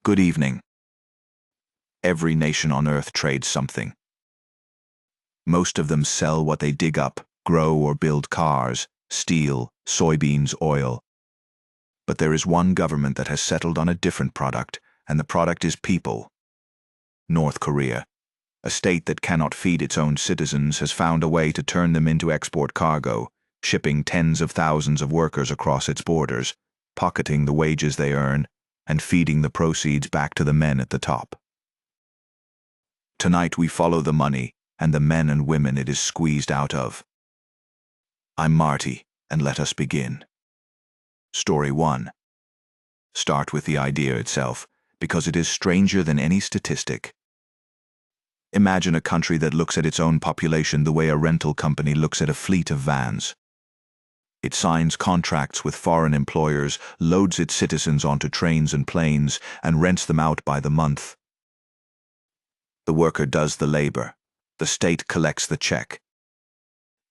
Good evening. Every nation on Earth trades something. Most of them sell what they dig up, grow or build cars, steel, soybeans, oil. But there is one government that has settled on a different product, and the product is people. North Korea, a state that cannot feed its own citizens, has found a way to turn them into export cargo, shipping tens of thousands of workers across its borders, pocketing the wages they earn, and feeding the proceeds back to the men at the top. Tonight we follow the money and the men and women it is squeezed out of. I'm Marty, and let us begin. Story 1. Start with the idea itself, because it is stranger than any statistic. Imagine a country that looks at its own population the way a rental company looks at a fleet of vans. It signs contracts with foreign employers, loads its citizens onto trains and planes, and rents them out by the month. The worker does the labor. The state collects the check.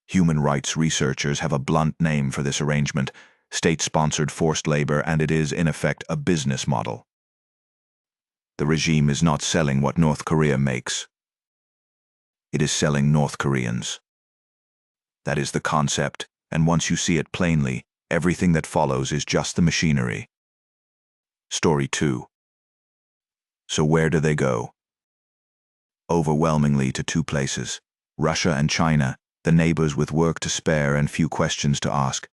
Human rights researchers have a blunt name for this arrangement: state-sponsored forced labor, and it is, in effect, a business model. The regime is not selling what North Korea makes. It is selling North Koreans. That is the concept, and once you see it plainly, everything that follows is just the machinery. Story 2. So where do they go? Overwhelmingly to two places: Russia and China, the neighbors with work to spare and few questions to ask.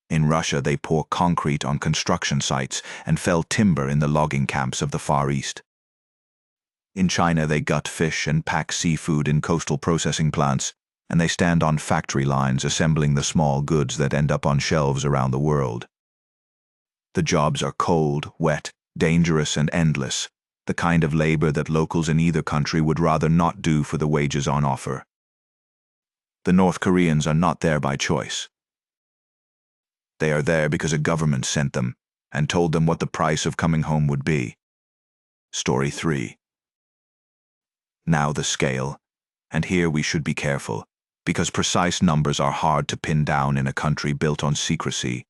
In Russia, they pour concrete on construction sites and fell timber in the logging camps of the Far East. In China, they gut fish and pack seafood in coastal processing plants, and they stand on factory lines assembling the small goods that end up on shelves around the world. The jobs are cold, wet, dangerous, and endless, the kind of labor that locals in either country would rather not do for the wages on offer. The North Koreans are not there by choice. They are there because a government sent them and told them what the price of coming home would be. Story 3. Now the scale, and here we should be careful, because precise numbers are hard to pin down in a country built on secrecy.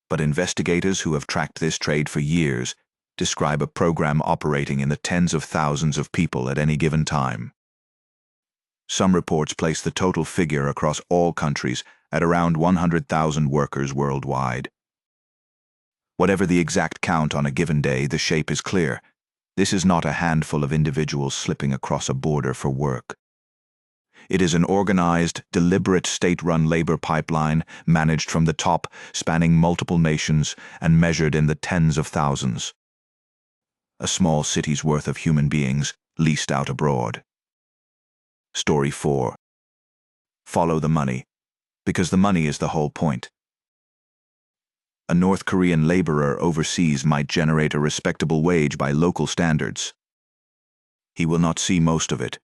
But investigators who have tracked this trade for years describe a program operating in the tens of thousands of people at any given time. Some reports place the total figure across all countries at around 100,000 workers worldwide. Whatever the exact count on a given day, the shape is clear. This is not a handful of individuals slipping across a border for work. It is an organized, deliberate state-run labor pipeline managed from the top, spanning multiple nations and measured in the tens of thousands. A small city's worth of human beings leased out abroad. Story 4. Follow the money, because the money is the whole point. A North Korean laborer overseas might generate a respectable wage by local standards. He will not see most of it.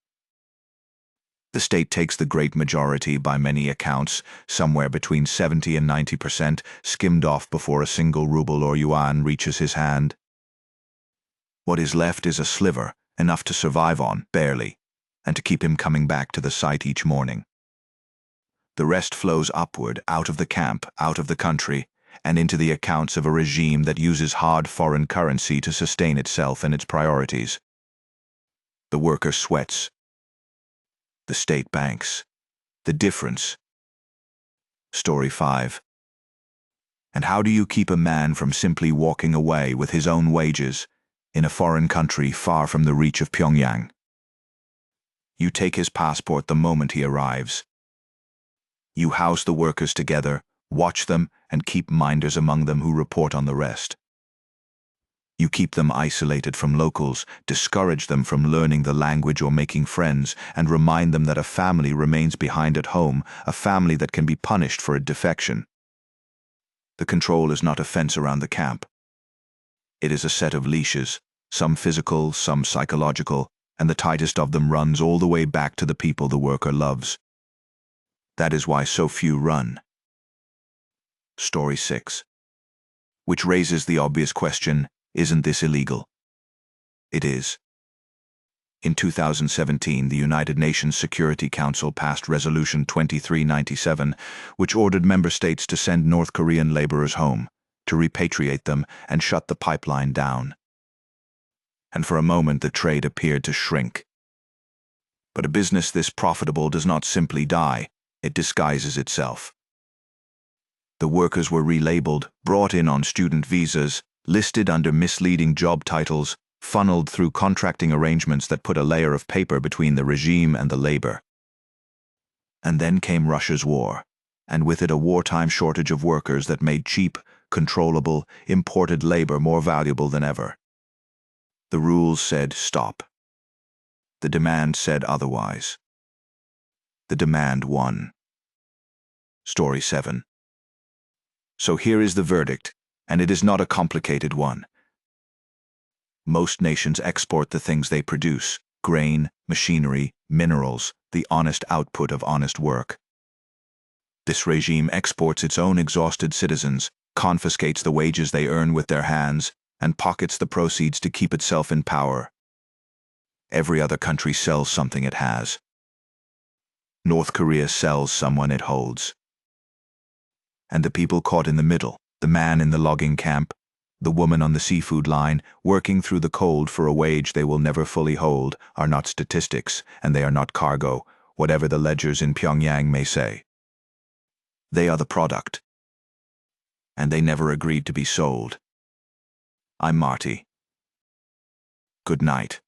The state takes the great majority, by many accounts, somewhere between 70 and 90%, skimmed off before a single ruble or yuan reaches his hand. What is left is a sliver, enough to survive on, barely, and to keep him coming back to the site each morning. The rest flows upward, out of the camp, out of the country, and into the accounts of a regime that uses hard foreign currency to sustain itself and its priorities. The worker sweats. The state banks. The difference. Story 5. And how do you keep a man from simply walking away with his own wages in a foreign country far from the reach of Pyongyang? You take his passport the moment he arrives. You house the workers together, watch them, and keep minders among them who report on the rest. You keep them isolated from locals, discourage them from learning the language or making friends, and remind them that a family remains behind at home, a family that can be punished for a defection. The control is not a fence around the camp. It is a set of leashes, some physical, some psychological, and the tightest of them runs all the way back to the people the worker loves. That is why so few run. Story 6. Which raises the obvious question: isn't this illegal? It is. In 2017, the United Nations Security Council passed Resolution 2397, which ordered member states to send North Korean laborers home, to repatriate them and shut the pipeline down. and for a moment the trade appeared to shrink. But a business this profitable does not simply die, it disguises itself. The workers were relabeled, brought in on student visas, listed under misleading job titles, funneled through contracting arrangements that put a layer of paper between the regime and the labor. And then came Russia's war, and with it a wartime shortage of workers that made cheap, controllable, imported labor more valuable than ever. The rules said stop. The demand said otherwise. The demand won. Story 7. So here is the verdict, and it is not a complicated one. Most nations export the things they produce: grain, machinery, minerals, the honest output of honest work. This regime exports its own exhausted citizens, confiscates the wages they earn with their hands, and pockets the proceeds to keep itself in power. Every other country sells something it has. North Korea sells someone it holds. And the people caught in the middle, the man in the logging camp, the woman on the seafood line, working through the cold for a wage they will never fully hold, are not statistics, and they are not cargo, whatever the ledgers in Pyongyang may say. They are the product. And they never agreed to be sold. I'm Marty. Good night.